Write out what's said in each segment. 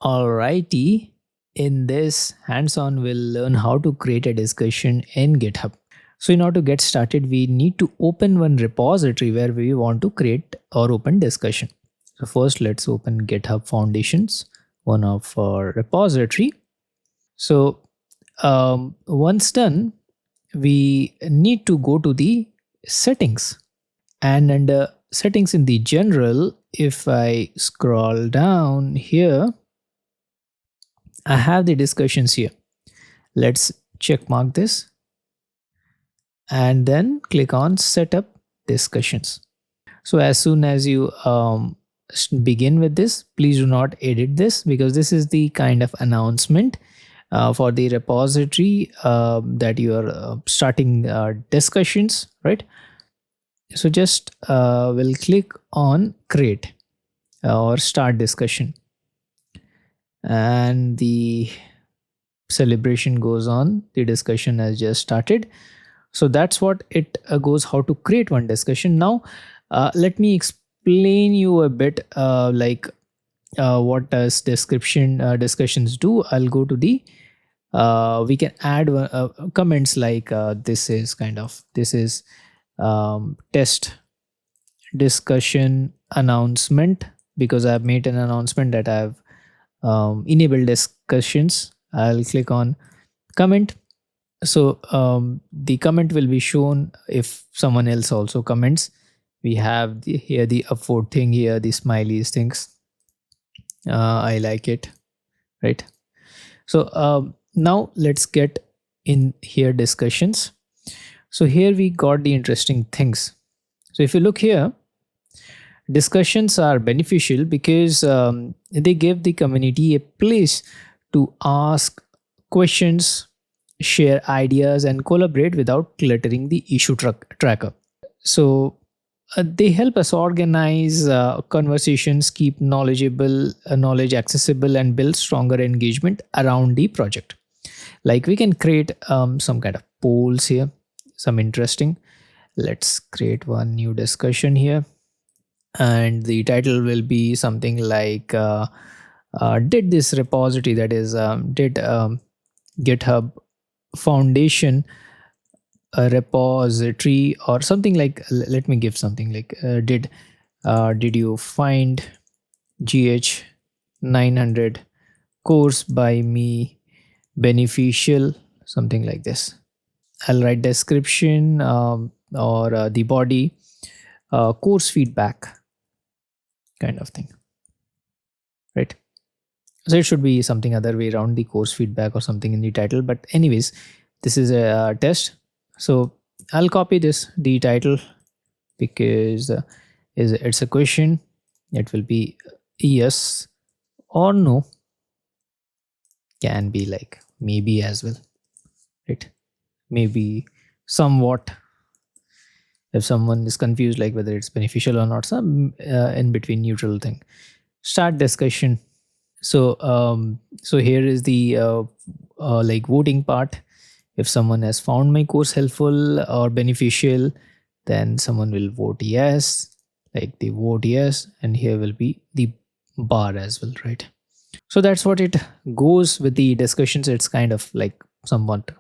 Alrighty, in this hands-on we'll learn how to create a discussion in GitHub. So in order to get started, we need to open one repository where we want to create or open discussion. So first let's open GitHub Foundations, one of our repository. So once done, we need to go to the settings, and under settings in the general, if I scroll down here, I have the discussions here. Let's check mark this and then click on setup discussions. So as soon as you begin with this, please do not edit this, because this is the kind of announcement for the repository that you are starting discussions, right? So just we'll click on create or start discussion, and the celebration goes on. The discussion has just started. So that's what it goes, how to create one discussion. Now let me explain you a bit what does discussions do. I'll go to the we can add comments like this is test discussion announcement, because I've made an announcement that I've enable discussions. I'll click on comment. So the comment will be shown if someone else also comments. We have here the upvote thing, here the smileys things. I like it, right? So now let's get in here discussions. So here we got the interesting things. So if you look here, discussions are beneficial because they give the community a place to ask questions, share ideas, and collaborate without cluttering the issue tracker. So they help us organize conversations, keep knowledge accessible, and build stronger engagement around the project. Like we can create some kind of polls here, some interesting. Let's create one new discussion here, and the title will be something like did this repository, that is did GitHub Foundation a repository, or something like, let me give something like did you find GH900 course by me beneficial, something like this. I'll write description or the body course feedback kind of thing, right? So it should be something other way around, the course feedback or something in the title. But anyways, this is a test. So I'll copy the title, because it's a question. It will be yes or no, can be like maybe as well, right? Maybe somewhat, if someone is confused like whether it's beneficial or not, some in between neutral thing. Start discussion. So here is the like voting part. If someone has found my course helpful or beneficial, then someone will vote yes, like they vote yes, and here will be the bar as well, right? So that's what it goes with the discussions. It's kind of like somewhat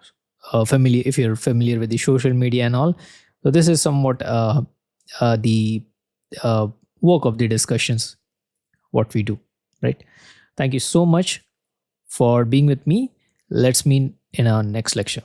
familiar, if you're familiar with the social media and all. So this is somewhat the work of the discussions, what we do, right? Thank you so much for being with me. Let's meet in our next lecture.